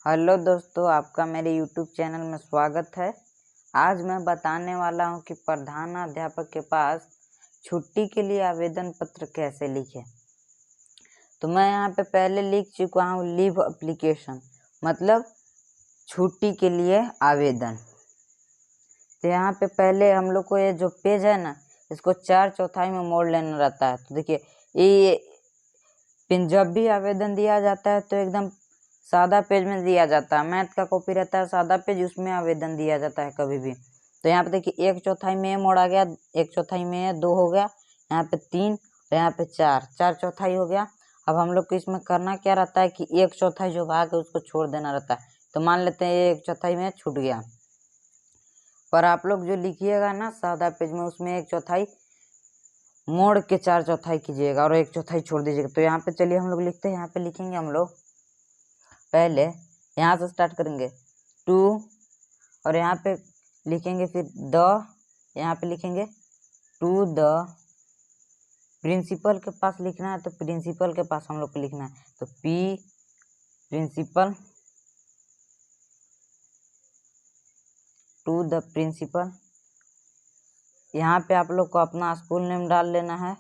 Hello दोस्तों, आपका मेरे YouTube चैनल में स्वागत है। आज मैं बताने वाला हूं कि प्रधानाध्यापक के पास छुट्टी के लिए आवेदन पत्र कैसे लिखें। तो मैं यहाँ पे पहले लिख चुका हूँ लीव एप्लीकेशन, मतलब छुट्टी के लिए आवेदन। तो यहाँ पे पहले हम लोग को ये जो पेज है ना, इसको 4/4 में मोड़ लेना रहता है। तो देखिए, ये जब भी आवेदन दिया जाता है तो एकदम सादा पेज में दिया जाता है। मैथ का कॉपी रहता है सादा पेज, उसमें आवेदन दिया जाता है कभी भी। तो यहाँ पे देखिए 1/4 में मोड़ा गया, 1/4 में 2 हो गया, यहाँ पे 3 और यहाँ पे 4/4 हो गया। अब हम लोग को इसमें करना क्या रहता है कि 1/4 जो भाग है उसको छोड़ देना रहता है। तो मान लेते हैं ये 1/4 में छूट गया, पर आप लोग जो लिखिएगा ना सादा पेज में, उसमें 1/4 मोड़ के 4/4 कीजिएगा और 1/4 छोड़ दीजिएगा। तो यहाँ पे चलिए हम लोग लिखते हैं। यहाँ पे लिखेंगे हम लोग, पहले यहाँ से स्टार्ट करेंगे 2 और यहाँ पे लिखेंगे फिर यहाँ पे लिखेंगे टू द प्रिंसिपल के पास लिखना है। तो प्रिंसिपल के पास हम लोग को लिखना है, तो P principal, to the principal. यहाँ पे आप लोग को अपना स्कूल नेम डाल लेना है,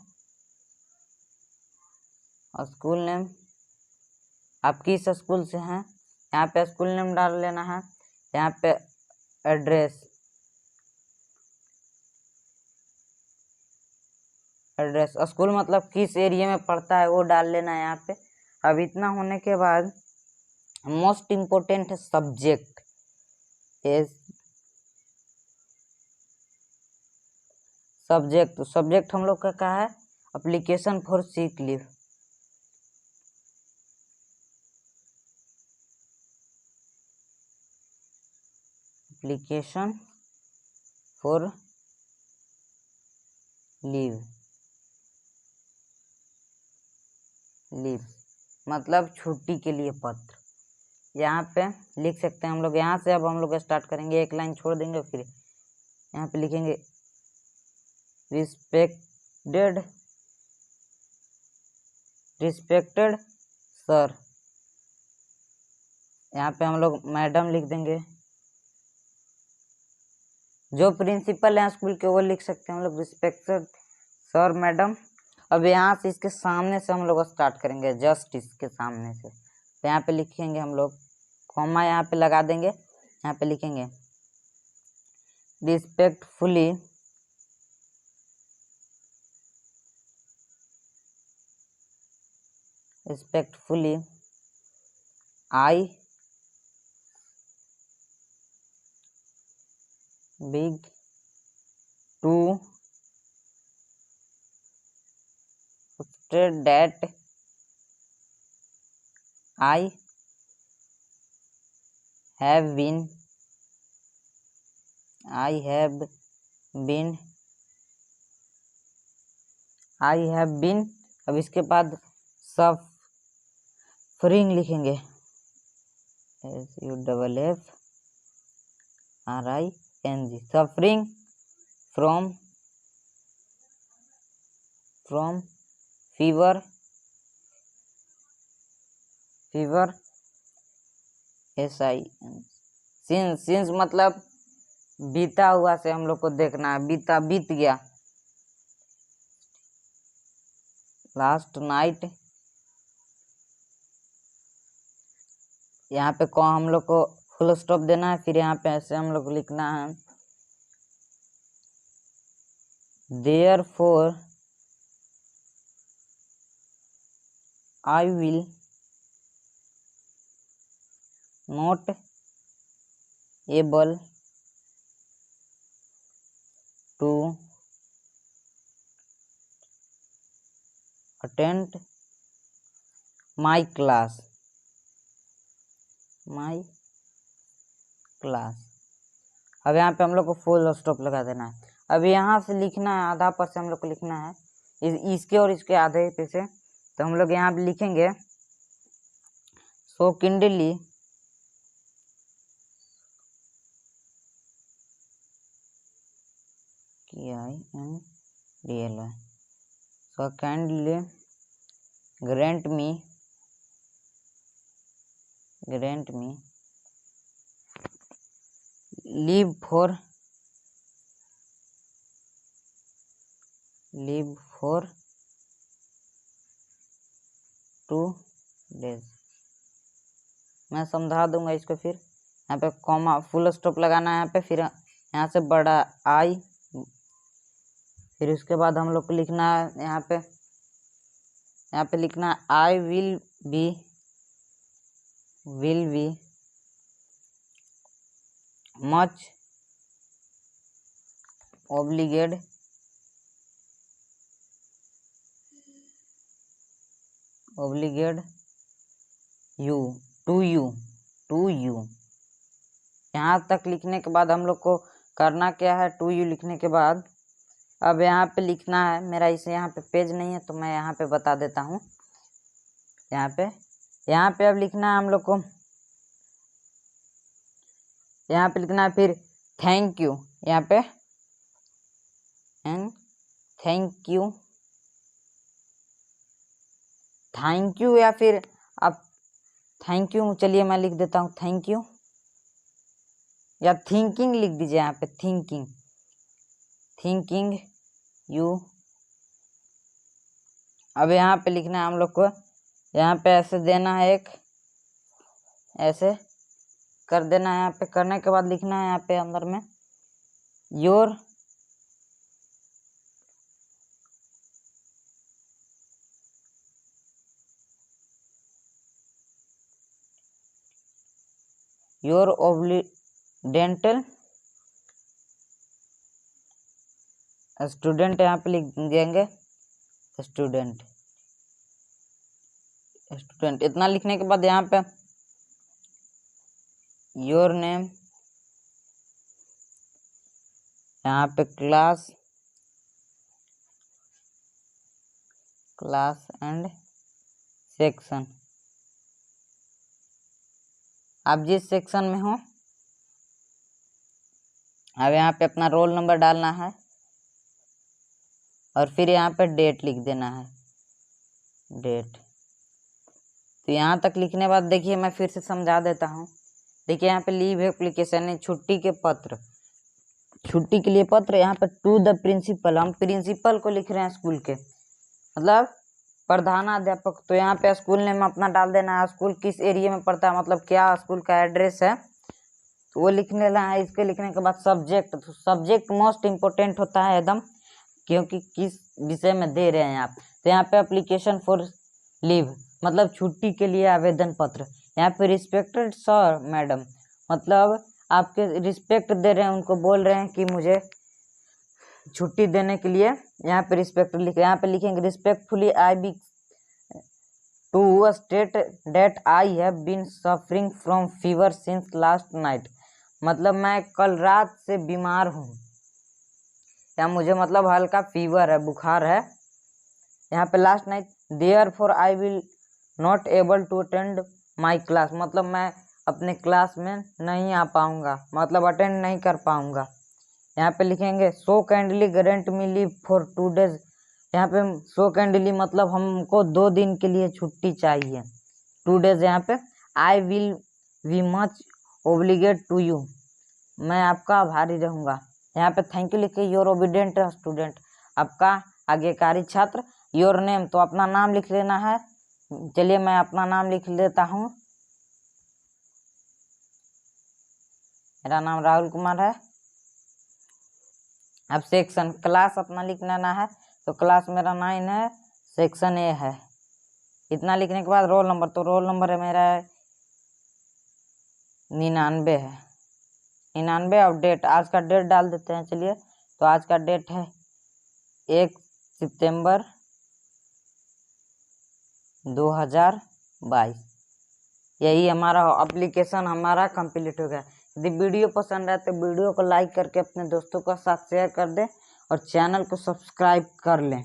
और स्कूल नेम आप किस स्कूल से हैं यहाँ पे स्कूल नेम डाल लेना है। यहाँ पे एड्रेस स्कूल मतलब किस एरिया में पड़ता है वो डाल लेना है यहाँ पे। अब इतना होने के बाद मोस्ट इम्पोर्टेंट है सब्जेक्ट। सब्जेक्ट हम लोग का क्या है, application for sick leave. Application for leave मतलब छुट्टी के लिए पत्र। यहाँ पे लिख सकते हैं हम लोग। यहाँ से अब हम लोग स्टार्ट करेंगे, एक लाइन छोड़ देंगे, फिर यहाँ पे लिखेंगे रिस्पेक्टेड सर। यहाँ पे हम लोग मैडम लिख देंगे, जो प्रिंसिपल है स्कूल के वो लिख सकते हैं हम लोग रिस्पेक्टेड सर मैडम। अब यहाँ से इसके सामने से हम लोग स्टार्ट करेंगे, जस्ट इसके सामने से। तो यहाँ पे लिखेंगे हम लोग कॉमा, यहाँ पे लगा देंगे, यहाँ पे लिखेंगे respectfully I beg to state that I have been। अब इसके बाद सफरिंग लिखेंगे, SUFFRING, suffering from fever since मतलब बीता हुआ से हम लोग को देखना है, बीत गया। लास्ट नाइट, यहाँ पे हम लोग को फुल स्टॉप देना है, फिर यहाँ पे ऐसे हम लोग को लिखना है therefore I will not able to attend my class। अब यहाँ पे हम लोग को फुल स्टॉप लगा देना है। अब यहाँ से लिखना है, आधा पर से हम लोग को लिखना है इसके और इसके आधे पे से। तो हम लोग यहाँ पे लिखेंगे so kindly so kindly grant me leave for 2 days। मैं समझा दूंगा इसको। फिर यहाँ पे कॉमा फुल स्टॉप लगाना है यहाँ पे, फिर यहाँ से बड़ा आई, फिर उसके बाद हम लोग को लिखना है यहाँ पे लिखना है I will be much obliged to you. यहाँ तक लिखने के बाद हम लोग को करना क्या है, टू यू लिखने के बाद अब यहाँ पे लिखना है, मेरा इसे यहाँ पे पेज नहीं है तो मैं यहाँ पे बता देता हूँ। यहाँ पे अब लिखना है हम लोग को, यहाँ पे लिखना है फिर थैंक यू, यहाँ पे एंड थैंक यू या फिर आप थैंक यू, चलिए मैं लिख देता हूँ थैंक यू, या थिंकिंग लिख दीजिए यहाँ पे थिंकिंग यू। अब यहाँ पे लिखना है हम लोग को, यहाँ पे ऐसे देना है, एक ऐसे कर देना है। यहाँ पे करने के बाद लिखना है यहाँ पे अंदर में योर ओब्लिडेंटल स्टूडेंट, यहाँ पे लिख देंगे स्टूडेंट। इतना लिखने के बाद यहाँ पे योर नेम, यहाँ पे क्लास एंड सेक्शन, आप जिस सेक्शन में हो। अब यहाँ पे अपना रोल नंबर डालना है और फिर यहाँ पे डेट लिख देना है, डेट। तो यहाँ तक लिखने बाद देखिए मैं फिर से समझा देता हूँ। देखिए यहाँ पे लीव एप्लीकेशन है, छुट्टी के लिए पत्र, यहाँ पे टू द प्रिंसिपल, हम प्रिंसिपल को लिख रहे हैं स्कूल के, मतलब प्रधानाध्यापक। तो यहाँ पे स्कूल नेम अपना डाल देना है, स्कूल किस एरिया में पड़ता है, मतलब क्या स्कूल का एड्रेस है तो वो लिख लेना है। इसके लिखने के बाद सब्जेक्ट, तो सब्जेक्ट मोस्ट इम्पोर्टेंट होता है एकदम, क्योंकि किस विषय में दे रहे हैं आप। तो यहाँ पे एप्लीकेशन फॉर लीव मतलब छुट्टी के लिए आवेदन पत्र। यहाँ पे रिस्पेक्टेड सर मैडम, मतलब आपके रिस्पेक्ट दे रहे हैं, उनको बोल रहे हैं कि मुझे छुट्टी देने के लिए यहाँ पे रिस्पेक्ट लिखे। यहाँ पे लिखेंगे respectfully I beg to state that I have been suffering from fever since last night, मतलब मैं कल रात से बीमार हूँ, या मुझे मतलब हल्का फीवर है, बुखार है। यहाँ पे last night therefore I will not able to attend my class, मतलब मैं अपने क्लास में नहीं आ पाऊँगा, मतलब अटेंड नहीं कर पाऊँगा। यहाँ पे लिखेंगे so kindly grant me leave for 2 days, यहाँ पे सो काइंडली मतलब हमको 2 दिन के लिए छुट्टी चाहिए, 2 days। यहाँ पे I will be much obliged to you, मैं आपका आभारी रहूँगा। यहाँ पे थैंक यू लिखे योर ओबीडिएंट स्टूडेंट, आपका आज्ञाकारी छात्र। योर नेम तो अपना नाम लिख लेना है, चलिए मैं अपना नाम लिख लेता हूँ, मेरा नाम राहुल कुमार है। अब सेक्शन क्लास अपना लिख लेना है, तो क्लास मेरा 9 है, सेक्शन ए है। इतना लिखने के बाद रोल नंबर, तो रोल नंबर है मेरा 99 है, 99। और डेट, आज का डेट डाल देते हैं, चलिए। तो आज का डेट है 1 सितंबर 2022। यही हमारा एप्लीकेशन हमारा कंप्लीट हो गया। यदि वीडियो पसंद आए तो वीडियो को लाइक करके अपने दोस्तों के साथ शेयर कर दें और चैनल को सब्सक्राइब कर लें।